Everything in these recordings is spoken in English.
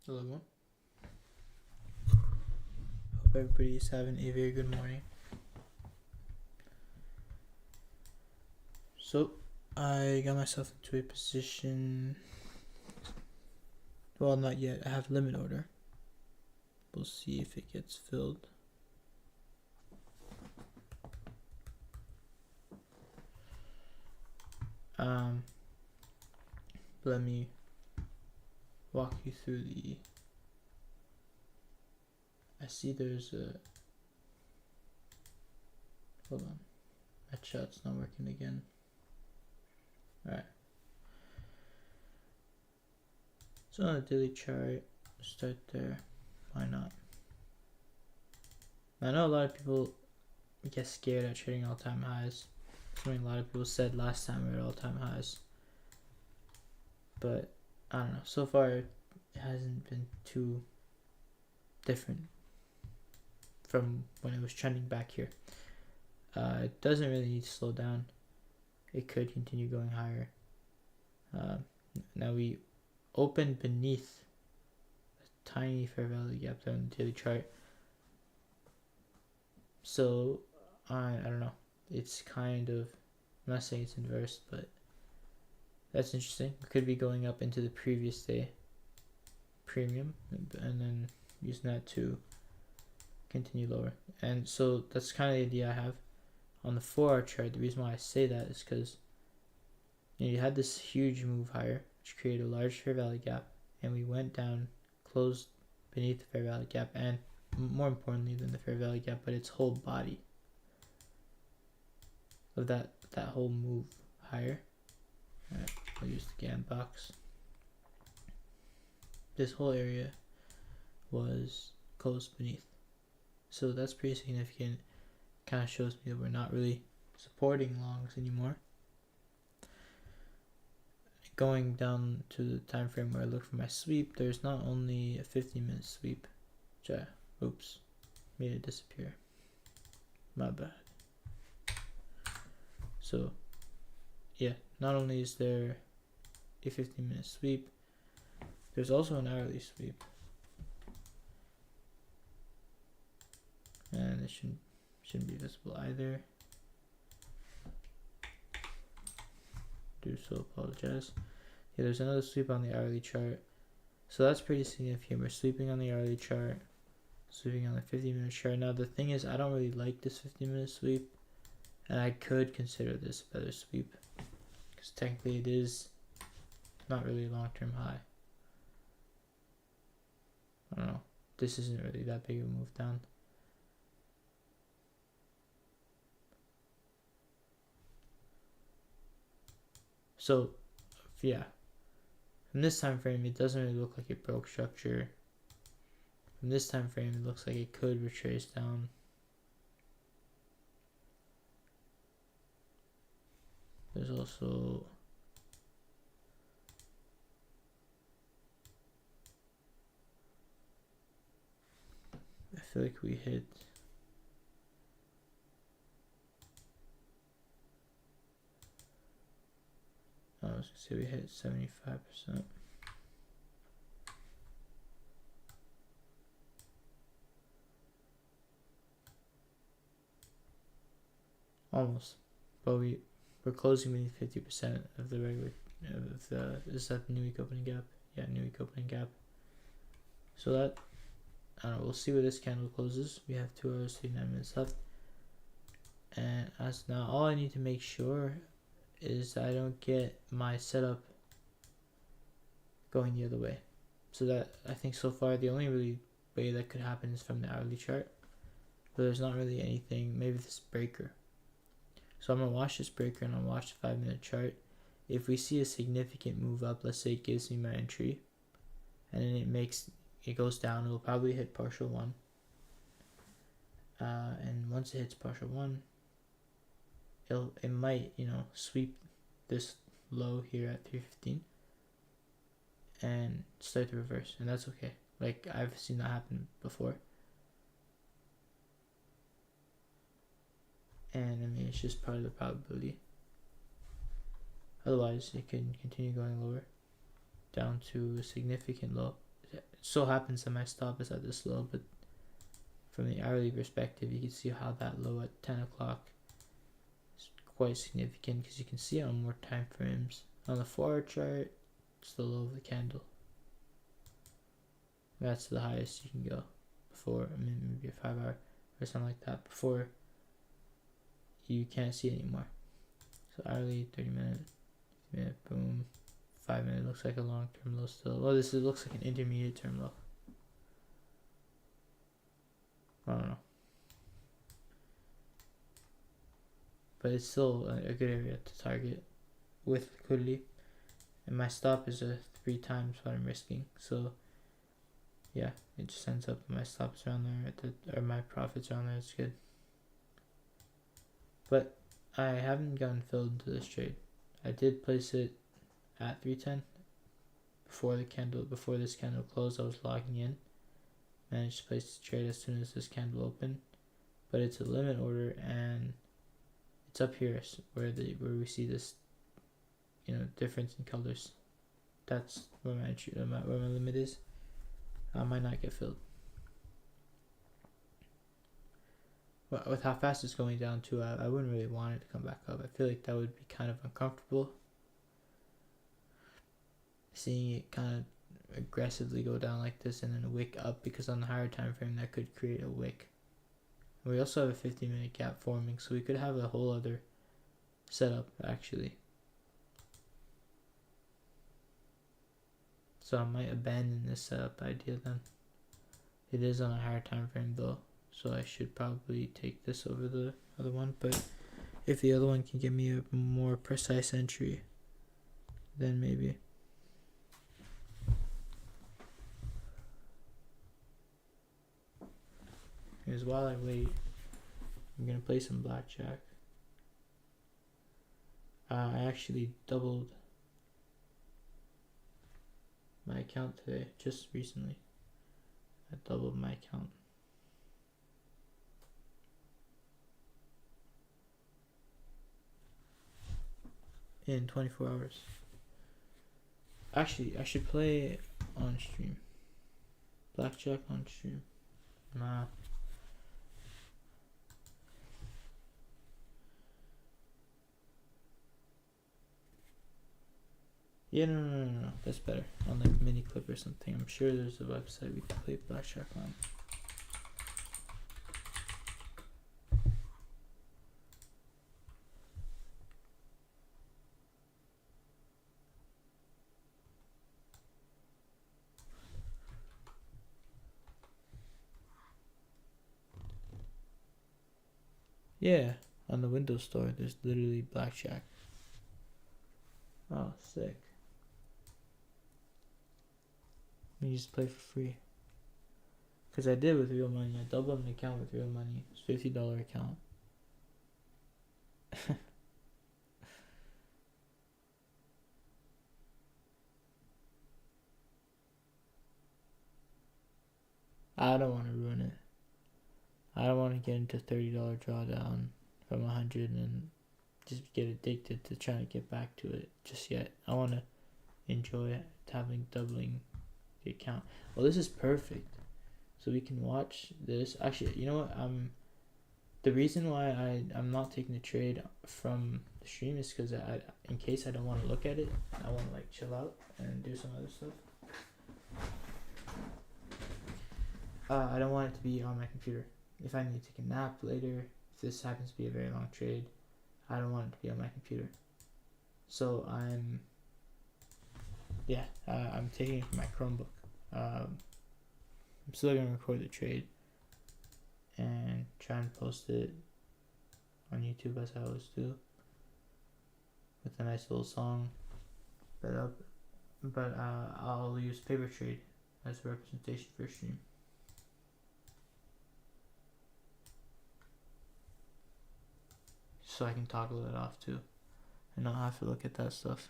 Hello everyone. Hope everybody's having a very good morning. So I got myself into a position. Well, not yet. I have limit order. We'll see if it gets filled. Let me walk you through the. I see there's a. Hold on. My chat's not working again. Alright. So on the daily chart, start there. Why not? I know a lot of people get scared at trading all-time highs. Something a lot of people said last time we were at all-time highs. But I don't know. So far, it hasn't been too different from when it was trending back here. It doesn't really need to slow down. It could continue going higher. Now we opened beneath a tiny fair value gap there on the daily chart. So I don't know. It's kind of, I'm not saying it's inverse, but that's interesting. It could be going up into the previous day premium and then using that to continue lower. And so that's kind of the idea I have on the 4-hour chart. The reason why I say that is because you had this huge move higher, which created a large fair value gap, and we went down, closed beneath the fair value gap, and more importantly than the fair value gap, but its whole body of that whole move higher. Alright, I'll use the GAN box. This whole area was closed beneath. So that's pretty significant. Kind of shows me that we're not really supporting longs anymore. Going down to the time frame where I look for my sweep, there's not only a 15-minute sweep, which oops, made it disappear. My bad. So yeah, not only is there a 15-minute sweep, there's also an hourly sweep, and it shouldn't be visible either. Do so apologize. Yeah, there's another sweep on the hourly chart, so that's pretty significant. We're sweeping on the hourly chart, sweeping on the 15-minute chart. Now the thing is, I don't really like this 15-minute sweep, and I could consider this a better sweep because technically it is not really a long-term high. I don't know. This isn't really that big of a move down. So yeah, from this time frame, it doesn't really look like it broke structure. From this time frame, it looks like it could retrace down. There's also I feel like we hit I was gonna say we hit 75%. Almost, but we're closing beneath 50% of the regular of the, is that the new week opening gap? Yeah, new week opening gap. So that, I don't know, we'll see where this candle closes. We have 2 hours 39 minutes left, and as now all I need to make sure is I don't get my setup going the other way. So that, I think so far the only really way that could happen is from the hourly chart, but there's not really anything. Maybe this breaker. So I'm going to watch this breaker and I'll watch the 5-minute chart. If we see a significant move up, let's say it gives me my entry, and then it goes down, it'll probably hit partial 1. And once it hits partial 1, it might, sweep this low here at 315 and start to reverse, and that's okay. Like, I've seen that happen before. And I mean, it's just part of the probability. Otherwise, it can continue going lower, down to a significant low, it so happens that my stop is at this low, but from the hourly perspective, you can see how that low at 10 o'clock is quite significant because you can see it on more time frames. On the 4-hour chart, it's the low of the candle. That's the highest you can go before, I mean, maybe a 5-hour or something like that, before you can't see it anymore. So hourly, 30 minute, boom. 5 minute looks like a long term low still. Well, this looks like an intermediate term low. I don't know. But it's still a good area to target with liquidity. And my stop is 3 times what I'm risking. So yeah, it just ends up my stops around there or my profits around there. It's good. But I haven't gotten filled into this trade. I did place it at 310 before this candle closed. I was logging in, managed to place the trade as soon as this candle opened, but it's a limit order and it's up here where we see this, difference in colors. That's where my limit is. I might not get filled. But with how fast it's going down too, I wouldn't really want it to come back up. I feel like that would be kind of uncomfortable. Seeing it kind of aggressively go down like this and then a wick up, because on the higher time frame that could create a wick. We also have a 15-minute gap forming, so we could have a whole other setup actually. So I might abandon this setup idea then. It is on a higher time frame though, so I should probably take this over the other one. But if the other one can give me a more precise entry, then maybe. Because while I wait, I'm gonna play some blackjack. I actually doubled my account today, just recently. I doubled my account. In 24 hours. Actually, I should play on stream. Blackjack on stream. Nah. Yeah, no. That's better. On like mini clip or something. I'm sure there's a website we can play blackjack on. Yeah, on the Windows Store, there's literally blackjack. Oh, sick. You just play for free. Because I did with real money. I doubled an account with real money. It's $50 account. I don't want to ruin it. I don't want to get into $30 drawdown from 100 and just get addicted to trying to get back to it just yet. I want to enjoy doubling the account. Well, this is perfect. So we can watch this. Actually, you know what? The reason why I'm not taking the trade from the stream is because in case I don't want to look at it, I want to like chill out and do some other stuff. I don't want it to be on my computer. If I need to take a nap later, if this happens to be a very long trade, I don't want it to be on my computer. So I'm taking it from my Chromebook. I'm still gonna record the trade and try and post it on YouTube as I always do, with a nice little song. But I'll use paper trade as a representation for stream. So I can toggle it off too, and not have to look at that stuff.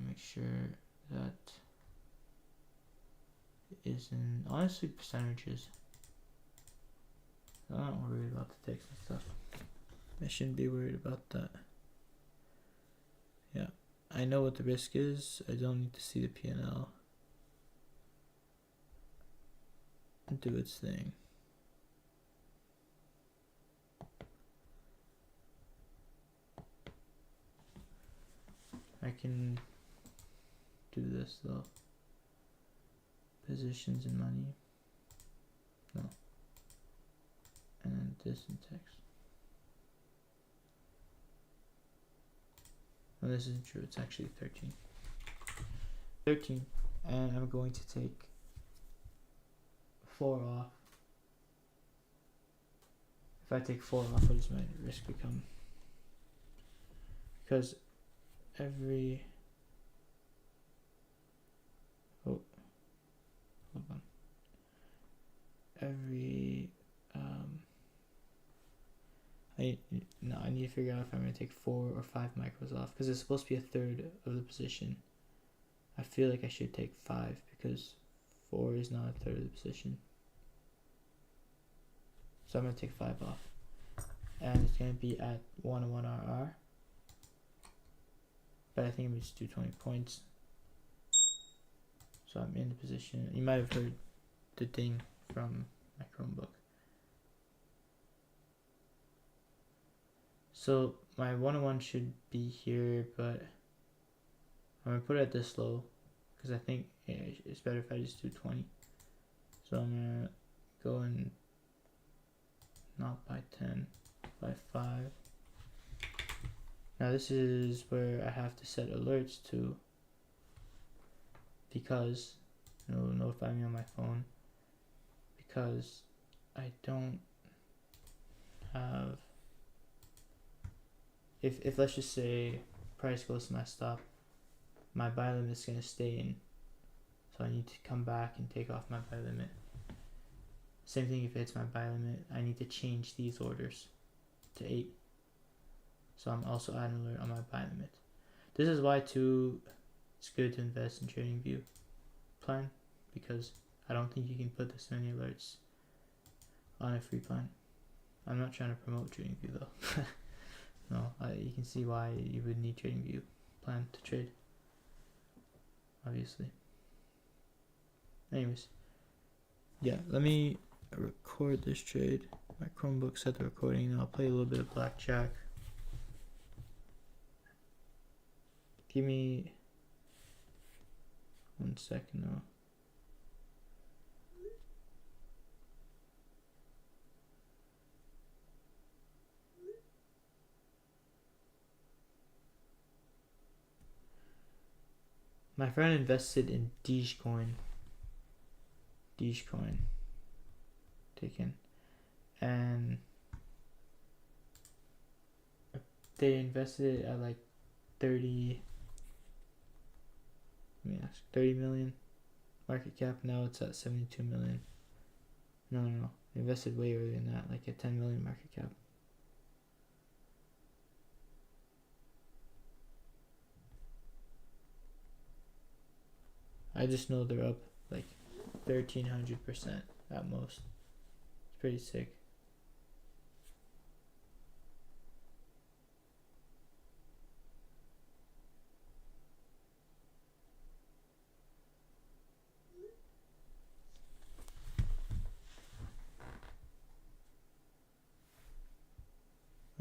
Make sure that it is in, honestly, percentages. I'm not worried about the text and stuff. I shouldn't be worried about that. Yeah, I know what the risk is. I don't need to see the P&L. do its thing. I can do this though. Positions in money. No. And then this in text. No, this isn't true. It's actually 13. 13. And I'm going to take 4 off. If I take 4 off, what does my risk become? Because every... Oh. Hold on. Every... I need to figure out if I'm going to take 4 or 5 micros off. Because it's supposed to be a third of the position. I feel like I should take 5 because 4 is not a third of the position. So I'm going to take 5 off. And it's going to be at 101 RR. But I think I'm just do 20 points. So I'm in the position. You might have heard the ding from my Chromebook. So my 101 should be here, but I'm going to put it at this low because I think it's better if I just do 20. So I'm going to go in not by 10, by 5. Now this is where I have to set alerts to because it'll notify me on my phone because I don't have, if let's just say price goes to my stop, my buy limit is going to stay in, so I need to come back and take off my buy limit. Same thing if it's my buy limit, I need to change these orders to 8. So I'm also adding an alert on my buy limit. This is why too it's good to invest in TradingView plan, because I don't think you can put this many alerts on a free plan. I'm not trying to promote TradingView though. No, you can see why you would need TradingView plan to trade, obviously. Anyways, yeah, let me record this trade. My Chromebook set the recording, and I'll play a little bit of blackjack. Give me 1 second though. My friend invested in Dogecoin. Taken. And they invested it at like 30 million market cap. Now it's at 72 million. No, they invested way earlier than that, like at 10 million market cap. I just know they're up like 1,300% at most. It's pretty sick.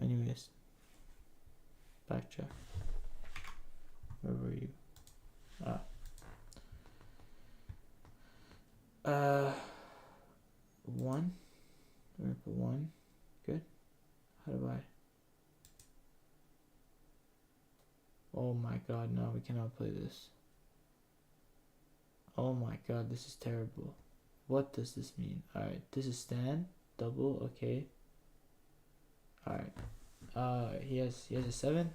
Anyways, backtrack. Where were you? One. We're gonna put 1. Good. How do I? Oh my god, no, we cannot play this. Oh my god, this is terrible. What does this mean? Alright, this is stand, double, okay. Alright. He has a 7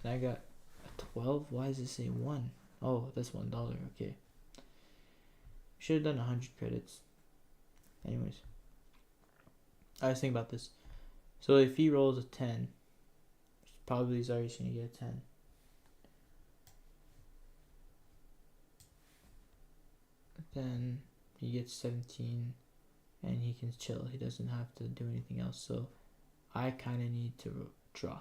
and I got a 12. Why does it say 1? Oh, that's $1, okay. Should have done 100 credits. Anyways, I was thinking about this. So if he rolls a 10, probably he's already going to get a 10. Then he gets 17 and he can chill. He doesn't have to do anything else. So I kind of need to draw.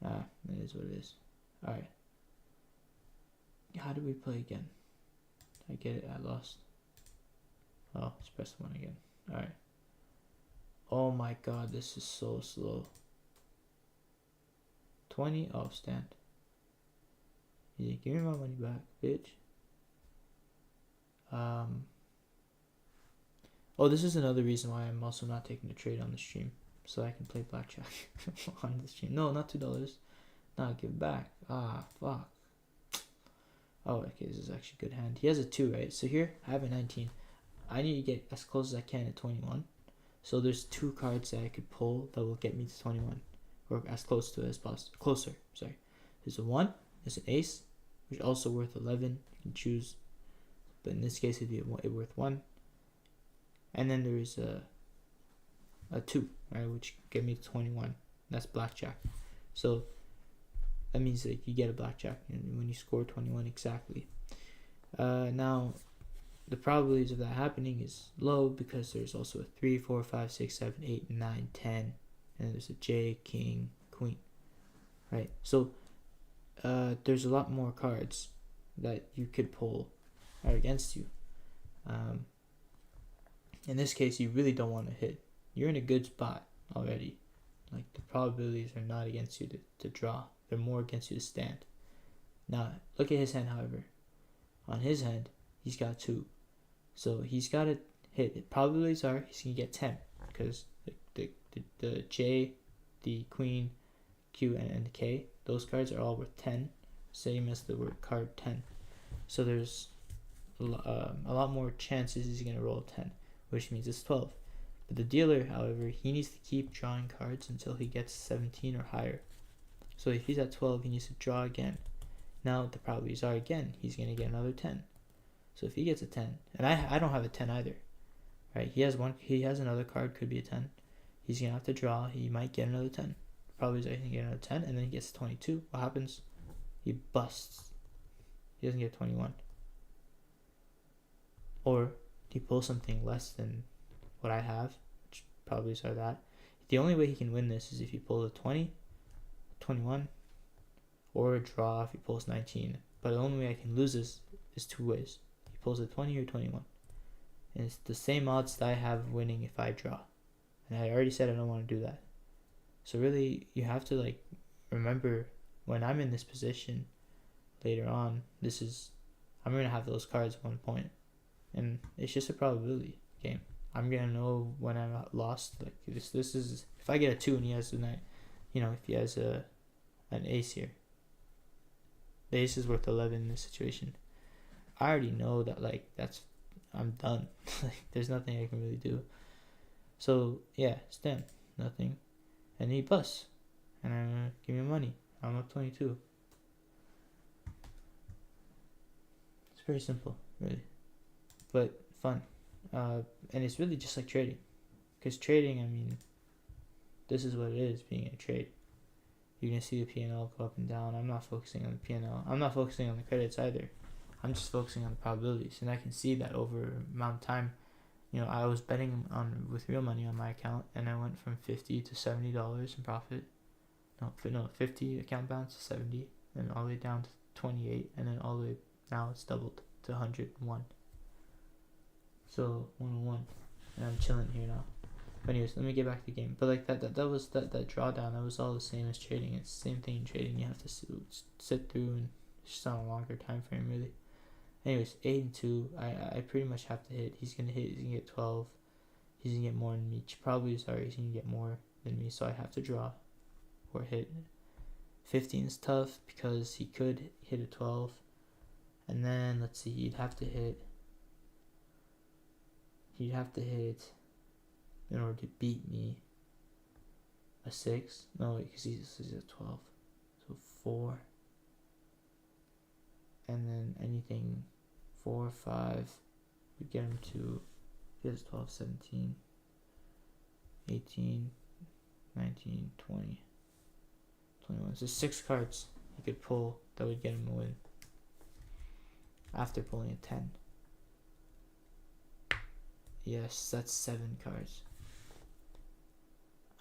It is what it is. Alright. How do we play again? I get it, I lost. Oh, let's press 1 again. Alright. Oh my god, this is so slow. 20? Oh, stand. Yeah, give me my money back, bitch. Oh, this is another reason why I'm also not taking a trade on the stream. So I can play blackjack on the stream. No, not $2. No, give it back. Ah, fuck. Oh, okay, this is actually a good hand. He has a 2, right? So here, I have a 19. I need to get as close as I can at 21. So there's 2 cards that I could pull that will get me to 21. Or as close to it as possible. Closer, sorry. There's a 1, there's an ace, which is also worth 11. You can choose. But in this case, it'd be worth 1. And then there's a 2, right, which get me to 21. That's blackjack. So that means that you get a blackjack when you score 21 exactly. Now, the probabilities of that happening is low because there's also a 3, 4, 5, 6, 7, 8, 9, 10, and there's a J, King, Queen, right? So there's a lot more cards that you could pull are against you. In this case, you really don't want to hit. You're in a good spot already. Like, the probabilities are not against you to draw. They're more against you to stand. Now, look at his hand, however. On his hand, he's got 2. So he's got to hit. The probabilities are he's going to get 10. Because the J, the Queen, Q, and the K, those cards are all worth 10. Same as the word card 10. So there's a lot more chances he's going to roll 10. Which means it's 12. But the dealer, however, he needs to keep drawing cards until he gets 17 or higher. So if he's at 12, he needs to draw again. Now the probabilities are again, he's going to get another 10. So if he gets a 10, and I don't have a 10 either, right? He has another card, could be a 10. He's going to have to draw, he might get another 10. Probabilities are he can get another 10, and then he gets 22. What happens? He busts. He doesn't get 21. Or he pulls something less than what I have, which probably are that. The only way he can win this is if he pulls a 20, 21, or a draw if he pulls 19. But the only way I can lose this is 2 ways. He pulls a 20 or 21. And it's the same odds that I have winning if I draw. And I already said I don't want to do that. So really, you have to remember when I'm in this position later on, I'm going to have those cards at one point. And it's just a probability game. I'm gonna know when I'm lost. Like this is if I get a 2 and he has a 9, if he has an ace here. The ace is worth 11 in this situation. I already know that I'm done. There's nothing I can really do. So yeah, stand, nothing, and he busts, and I'm gonna give me money. I'm up 22. It's very simple, really. But fun, and it's really just like trading, because trading, this is what it is, being in a trade. You're gonna see the P&L go up and down. I'm not focusing on the P&L. I'm not focusing on the credits either. I'm just focusing on the probabilities, and I can see that over amount of time. I was betting with real money on my account, and I went from $50 to $70 in profit. No, 50 account balance to 70, and all the way down to 28, and then all the way now it's doubled to 101. So 101, and I'm chilling here now. But anyways, let me get back to the game. But that was that drawdown. That was all the same as trading. It's the same thing in trading. You have to sit through, and it's just on a longer time frame, really. Anyways, 8 and 2. I pretty much have to hit. He's gonna hit. He's gonna get 12. He's gonna get more than me. He's gonna get more than me. So I have to draw or hit. 15 is tough because he could hit a 12, and then let's see. He'd have to hit in order to beat me a 6. No, wait, because he's a 12. So 4. And then anything 4, 5 would get him to, he has 12, 17, 18, 19, 20, 21. So 6 cards he could pull that would get him a win after pulling a 10. Yes, that's 7 cards.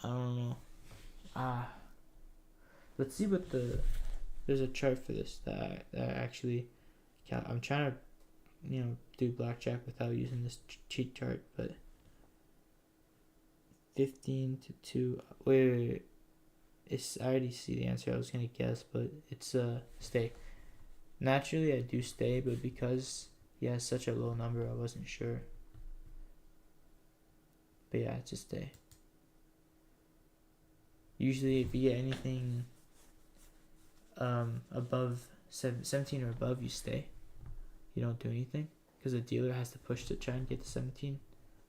I don't know. Let's see what there's a chart for this that actually, I'm trying to do blackjack without using this cheat chart, but 15 to 2. Wait. I already see the answer. I was gonna guess, but it's stay. Naturally, I do stay, but because he has such a low number, I wasn't sure. But yeah, it's a stay. Usually, if you get anything above 17 or above, you stay. You don't do anything because the dealer has to push to try and get to 17.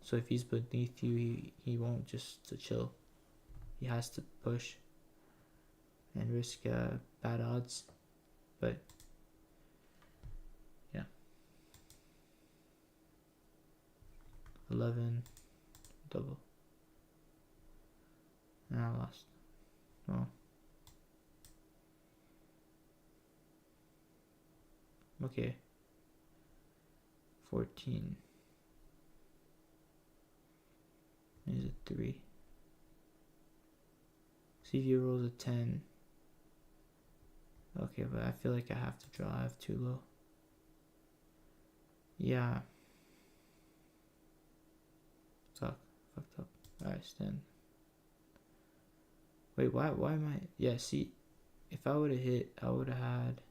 So if he's beneath you, he won't just to chill. He has to push and risk bad odds. But yeah, 11 double. And I lost. Well, okay. 14 is a 3. See if he rolls a 10. Okay, but I feel like I have to draw. I have too low. Yeah. Fucked up. Alright, stand. Wait, why am I? Yeah, see, if I would have hit, I would have had.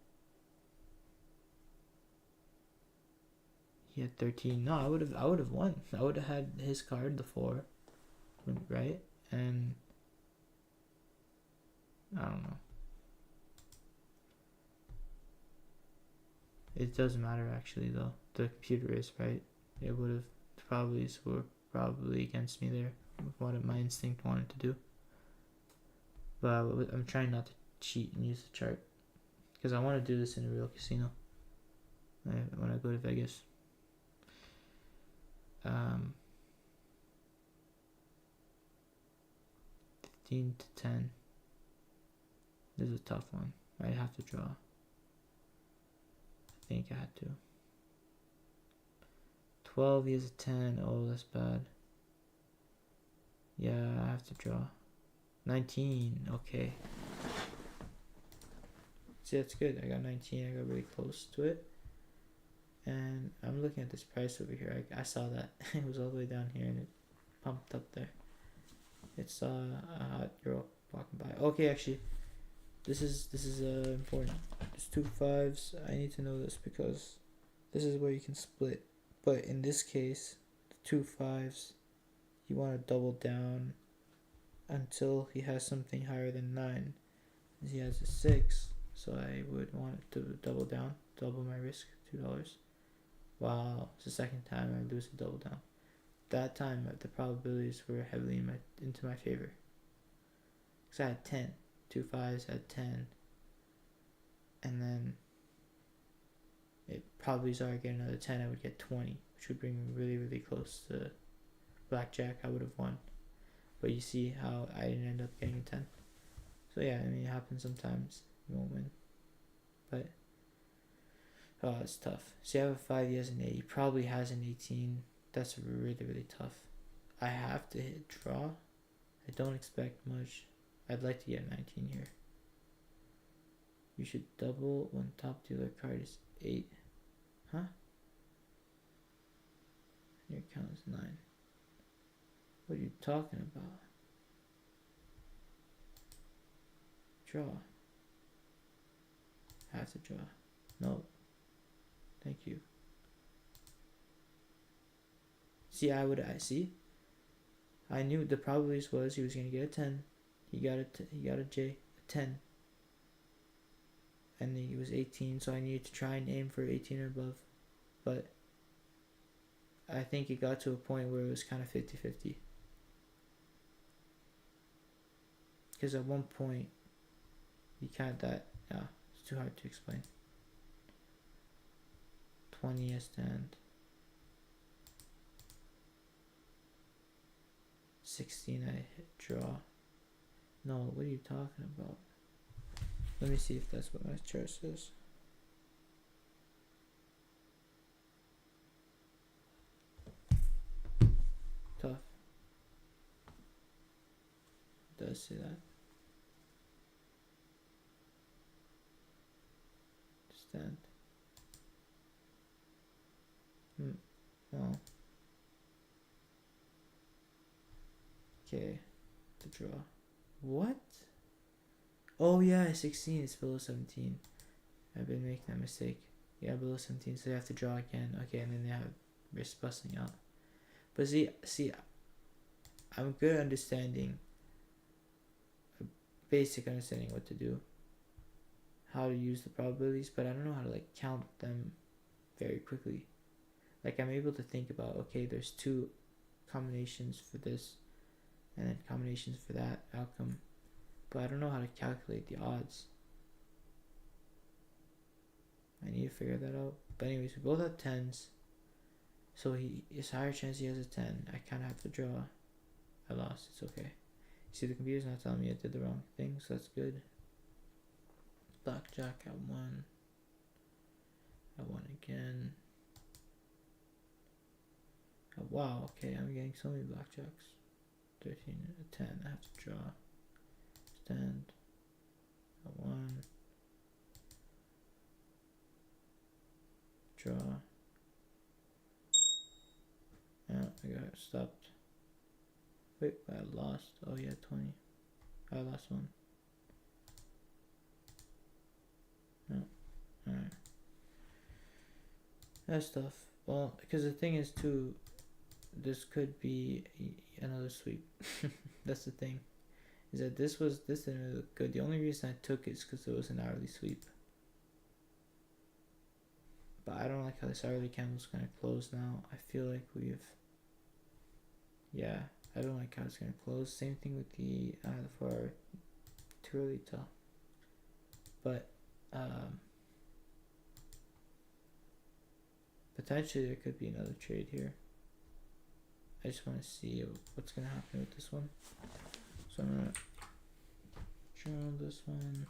He had 13. No, I would have won. I would have had his card, the 4, right? And I don't know. It doesn't matter actually though. The computer is right. It would have probably against me there with what my instinct wanted to do. But I'm trying not to cheat and use the chart because I want to do this in a real casino. When I go to Vegas. 15 to 10. This is a tough one. I have to draw. I think I had to. 12, he has a 10. Oh, that's bad. Yeah, I have to draw. 19, okay. See, that's good. I got 19. I got really close to it. And I'm looking at this price over here. I saw that. It was all the way down here and it pumped up there. It's a hot girl walking by. Okay, actually, this is important. There's 2 5s. I need to know this because this is where you can split. But in this case, the 2 5s, you want to double down until he has something higher than 9. He has a 6, so I would want it to double down, double my risk, $2. Wow, it's the second time I lose a double down. That time the probabilities were heavily into my favor. Because I had 10. 2 5s had 10. And then it probably so I get another 10, I would get 20, which would bring me really, really close to blackjack. I would have won. But you see how I didn't end up getting a 10. So yeah, I mean, it happens sometimes. You won't win. But oh, it's tough. See, I have a 5, he has an 8. He probably has an 18. That's really, really tough. I have to hit draw. I don't expect much. I'd like to get 19 here. You should double when top dealer card is 8. Huh? Your account is 9. What are you talking about? Draw. I have to draw. No. Thank you. See, I knew the probabilities was he was gonna get a 10. He got a 10. And he was 18, so I needed to try and aim for 18 or above. But I think it got to a point where it was kind of 50-50. Because at one point, you can't it's too hard to explain. 20 a stand. 16 I hit draw. No, what are you talking about? Let me see if that's what my chart says. Tough. It does say that. Stand. Well, okay, the draw. What? Oh yeah, 16 is below 17. I've been making that mistake. Yeah, below 17, so they have to draw again. Okay, and then they have risk busting out. But see, I'm good at understanding, a basic understanding what to do, how to use the probabilities, but I don't know how to like count them very quickly. Like I'm able to think about, okay, there's two combinations for this, and then combinations for that outcome, but I don't know how to calculate the odds. I need to figure that out. But anyways, we both have 10s, so it's higher chance he has a 10. I kind of have to draw. I lost. It's okay. See, the computer's not telling me I did the wrong thing, so that's good. Blackjack at 1. At 1 again. Oh, wow, okay, I'm getting so many blackjacks. 13 at 10. I have to draw. Stand. At 1. Draw. Yeah, I got it stopped. Wait, I lost. Oh yeah, 20. I lost one. No. Alright. That's tough. Well, because the thing is too, this could be another sweep. That's the thing. Is that this didn't really look good. The only reason I took it is because it was an hourly sweep. But I don't like how this hourly candle's gonna close now. I feel like yeah, I don't like how it's gonna close. Same thing with the for too early to tell. But potentially there could be another trade here. I just want to see what's gonna happen with this one. So I'm gonna draw this one.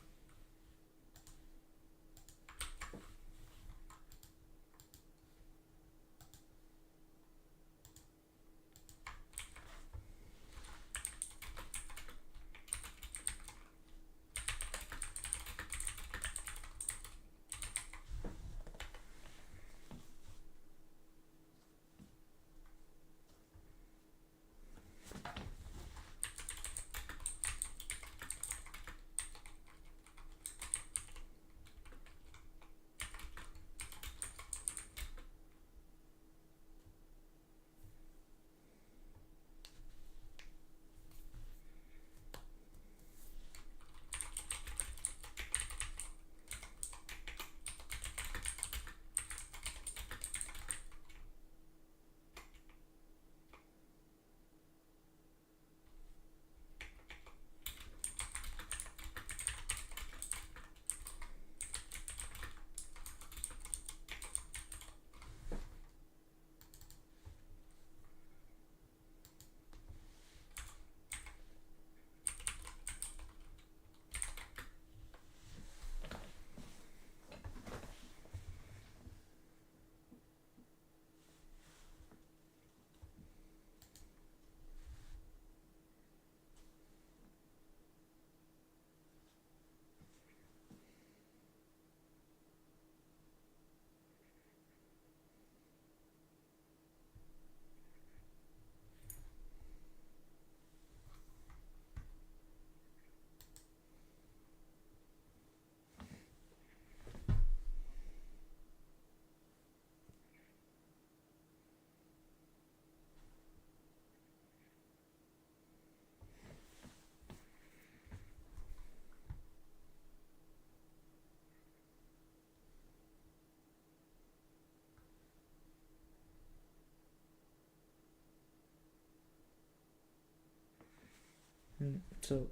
So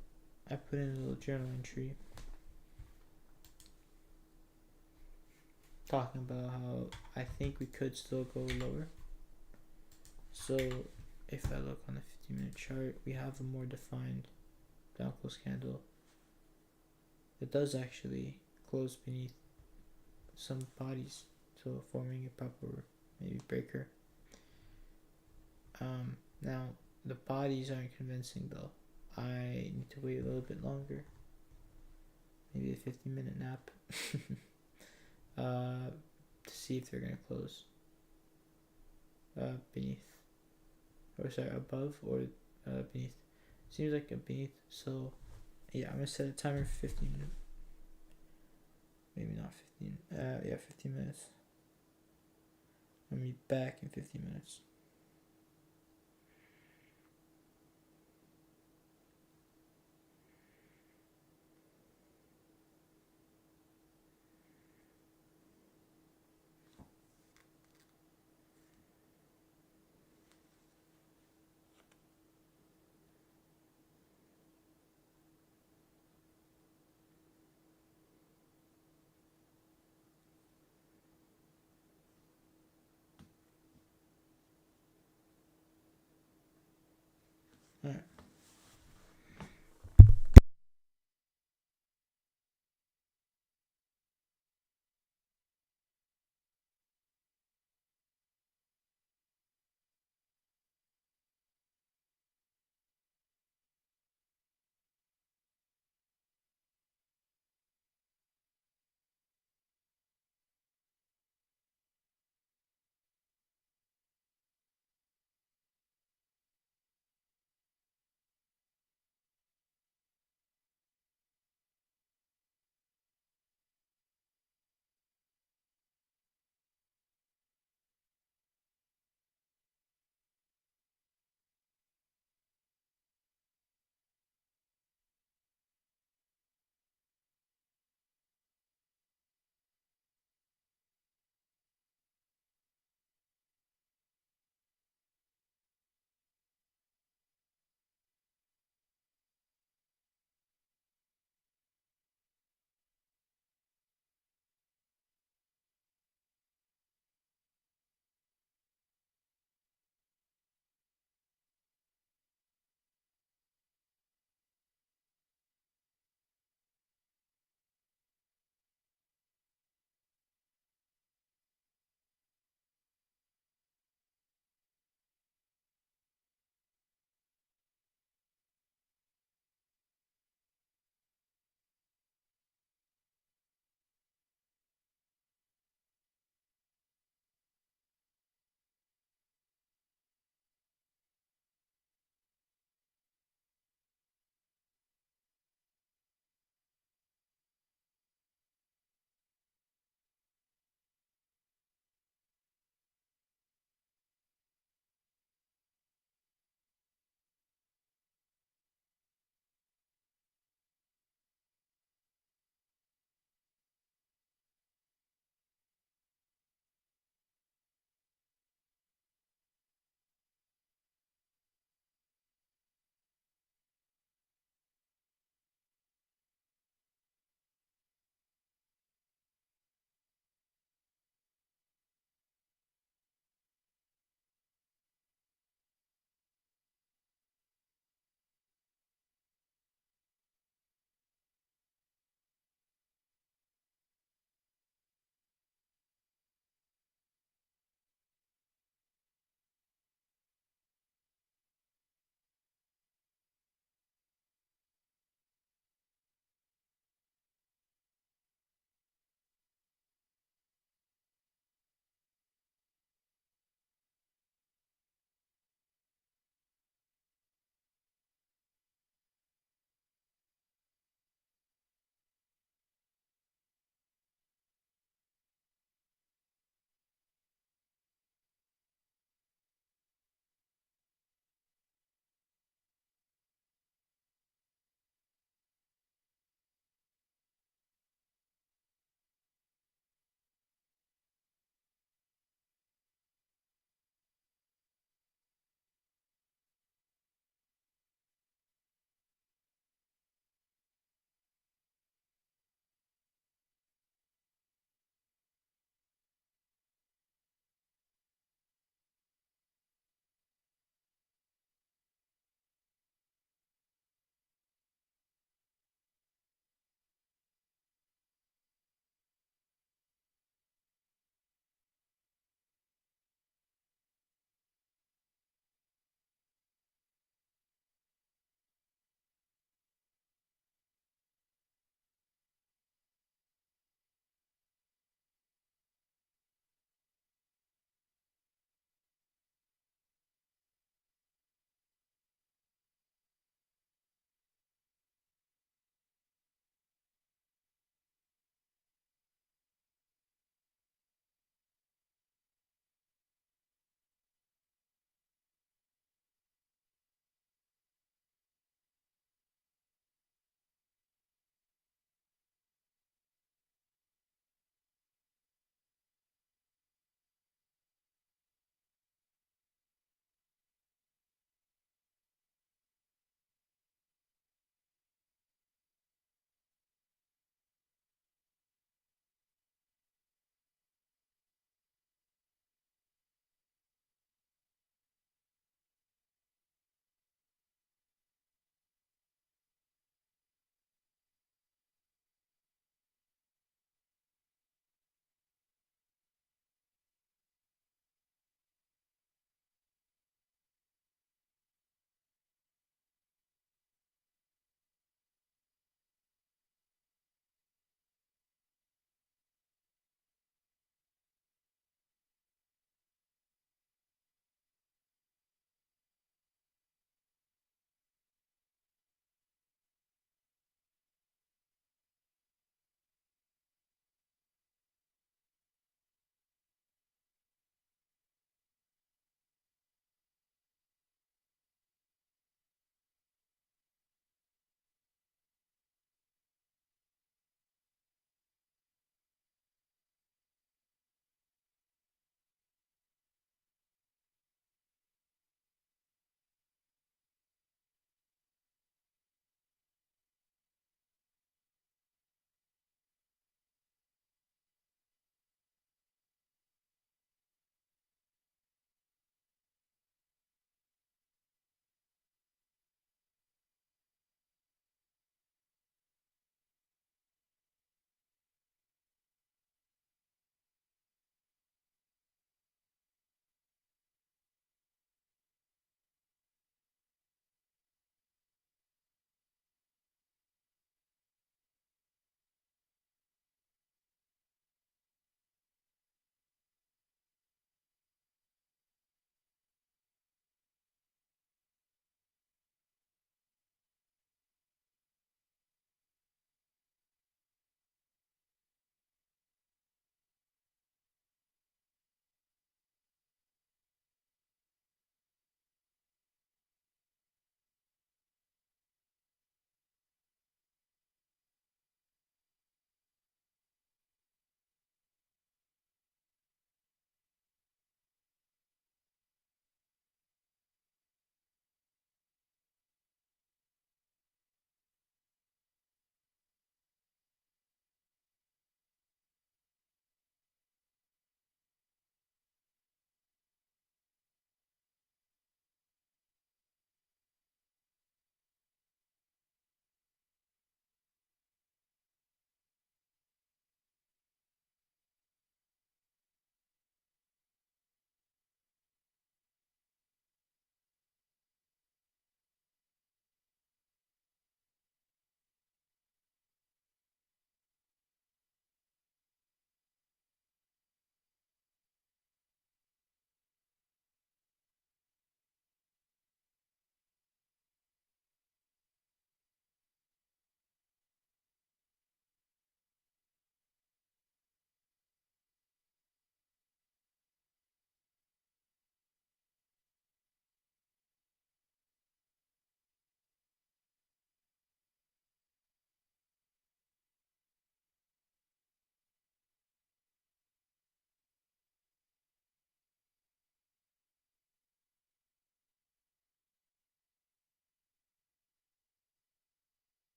I put in a little journal entry talking about how I think we could still go lower. So if I look on the 15-minute chart, we have a more defined down close candle. It does actually close beneath some bodies, so forming a proper maybe breaker. Now the bodies aren't convincing though. I need to wait a little bit longer, maybe a 15-minute nap, to see if they're gonna close. beneath, or sorry, above or beneath. Seems like a beneath. So yeah, I'm gonna set a timer for 15 minutes. Maybe not 15. Yeah, 15 minutes. I'll be back in 15 minutes. All right.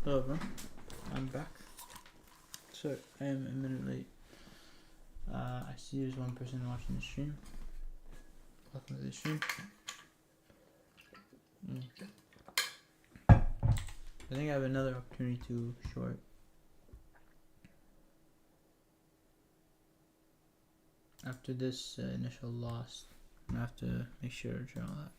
Hello everyone, I'm back. So I am a minute late. I see there's one person watching the stream. Welcome to the stream. I think I have another opportunity to short. After this initial loss, I have to make sure to journal that.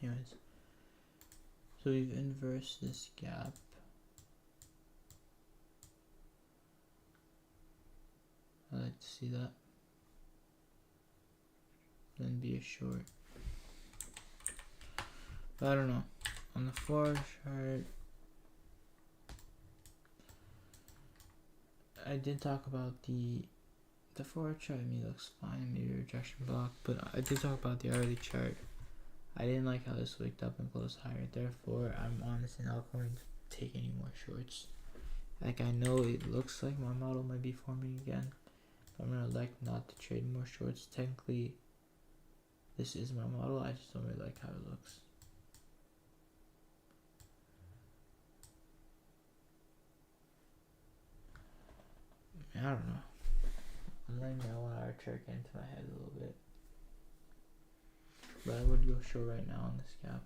Anyways, so we've inversed this gap. I like to see that. Then be a short. But I don't know. On the 4 chart, I did talk about the 4 chart. I mean, looks fine, maybe rejection block, but I did talk about the hourly chart. I didn't like how this waked up and closed higher. Therefore, I'm honestly not going to take any more shorts. Like, I know it looks like my model might be forming again, but I'm gonna like not to trade more shorts. Technically, this is my model. I just don't really like how it looks. I don't know. I'm letting that 1 hour chart get into my head a little bit. But I would go short right now on this gap.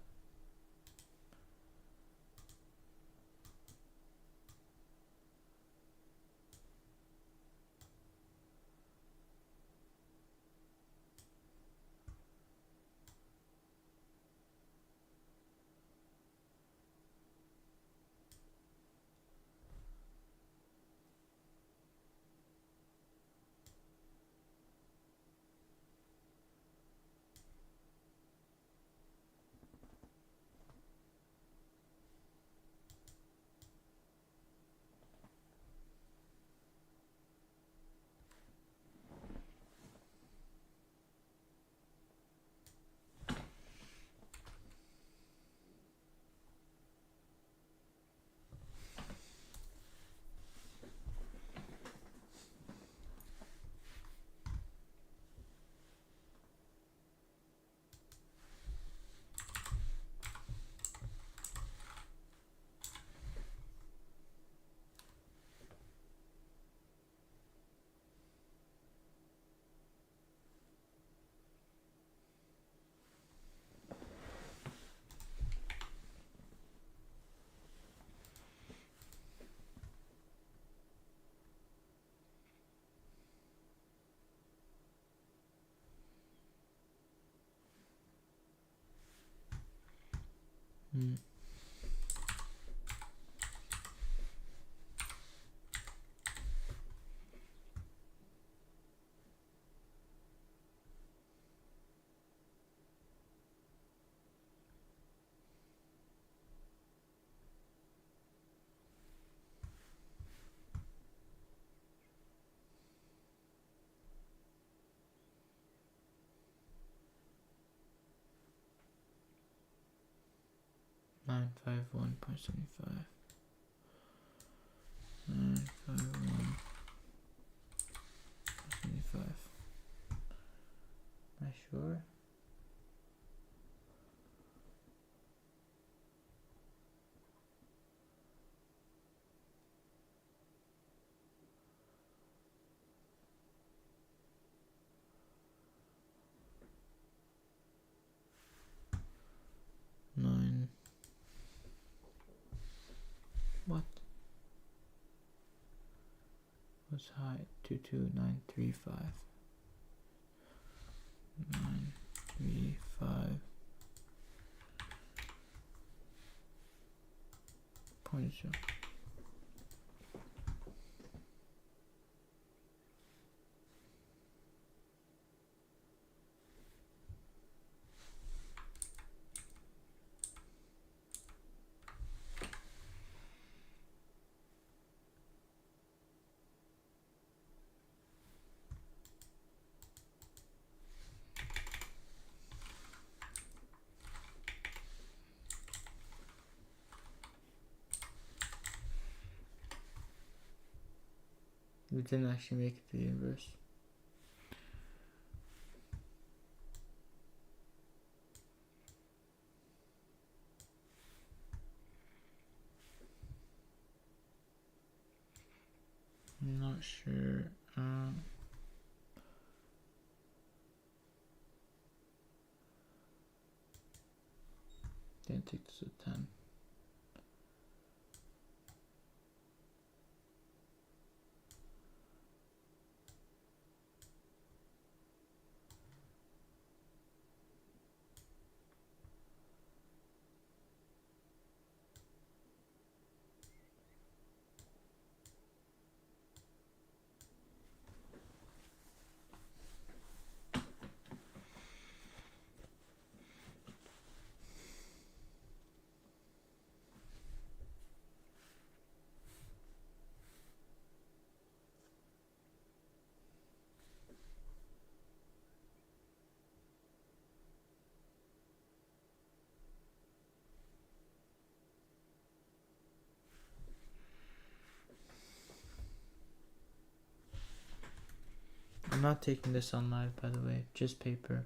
Hmm. Nine five 1.75. 951.75. Am I sure? Nine. What? What's high? 22935. 935. Point zero. We didn't actually make it to the inverse. I'm not sure. Didn't take this at 10. I'm not taking this on live, by the way, just paper.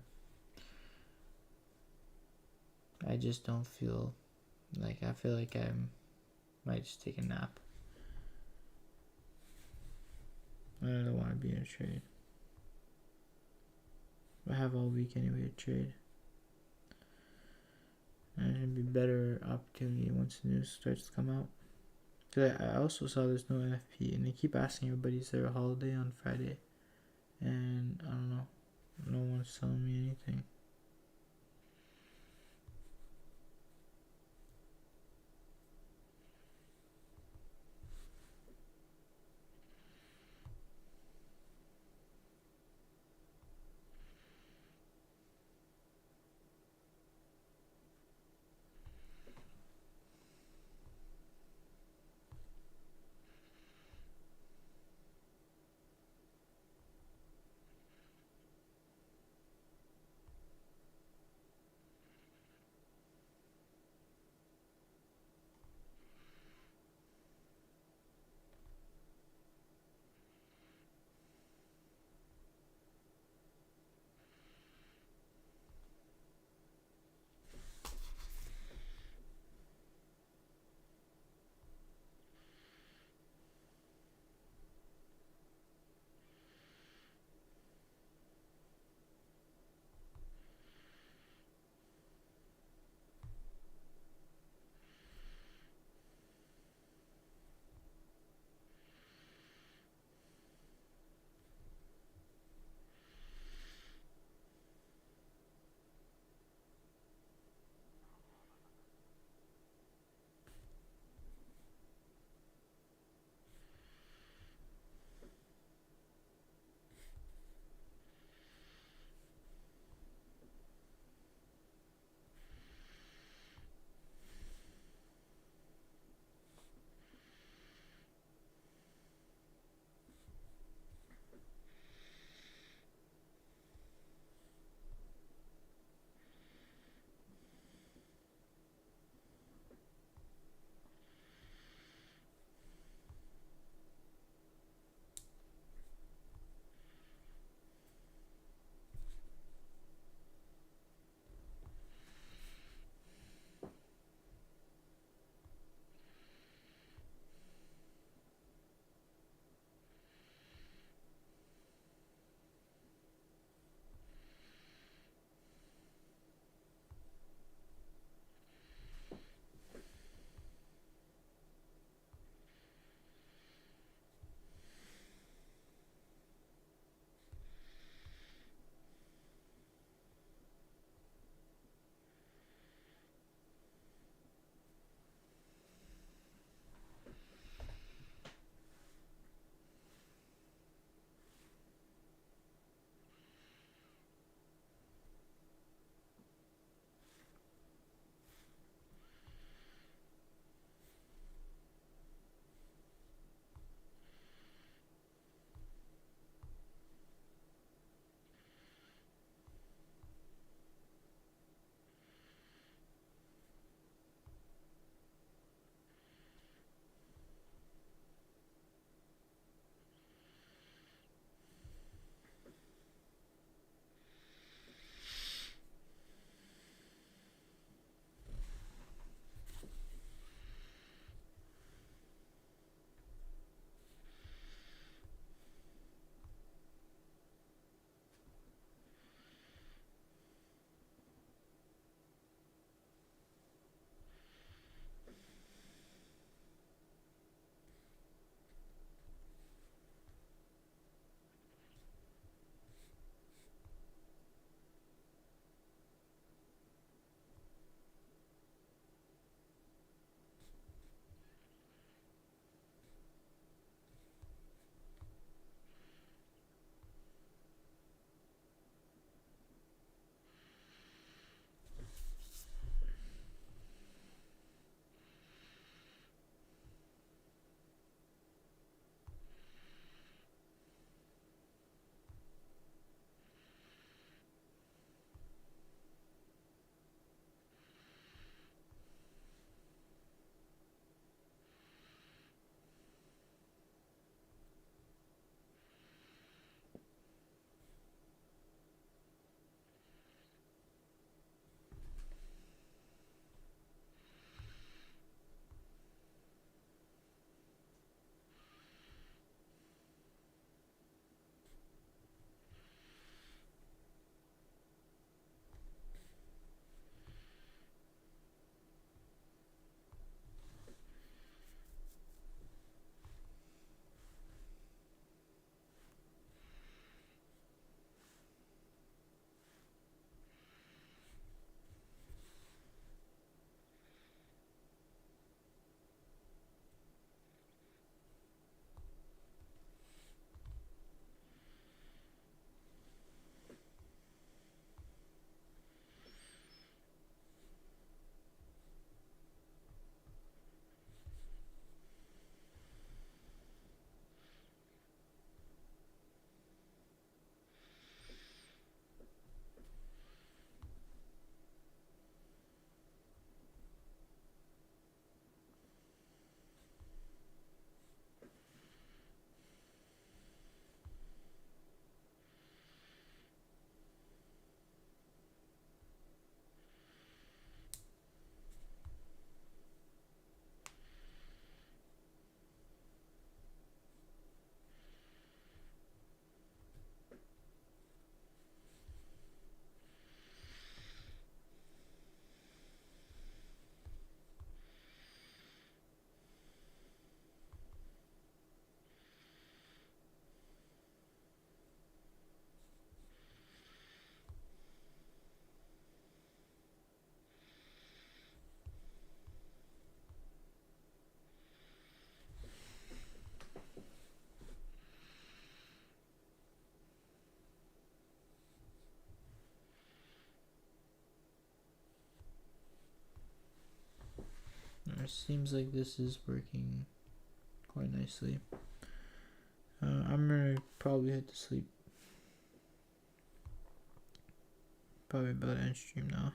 I just don't feel I feel like I might just take a nap. I don't want to be in a trade. I have all week anyway to trade. And it'd be better opportunity once the news starts to come out. Cause I also saw there's no NFP, and they keep asking everybody, is there a holiday on Friday? And I don't know. No one's telling me anything. seems like this is working quite nicely. I'm gonna probably head to sleep. Probably about to end stream now.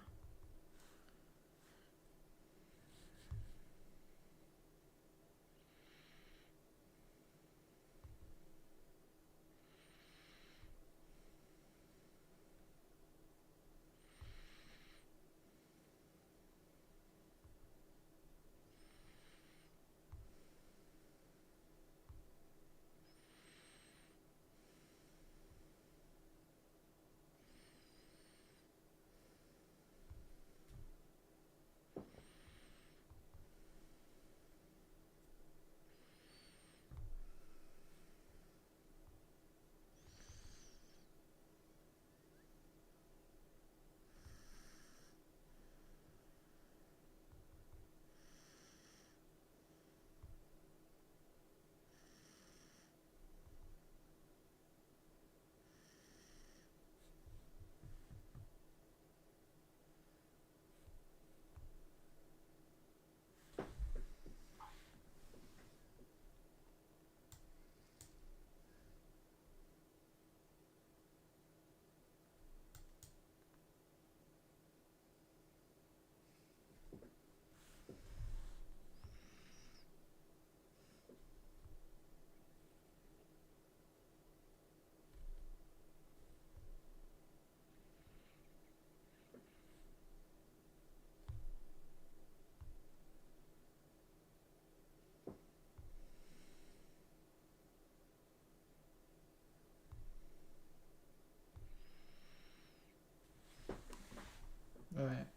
Alright.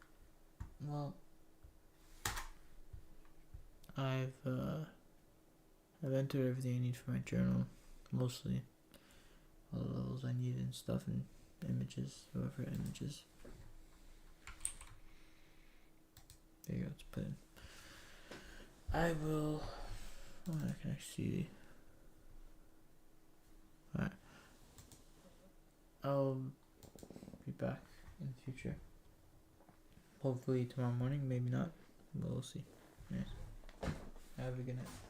Well, I've entered everything I need for my journal, mostly all the levels I need and stuff, and images, whoever images. There you go, let's put in. I will. Oh, I can actually see. Alright. I'll be back in the future. Hopefully tomorrow morning, maybe not. But we'll see. Yes. Have a good night.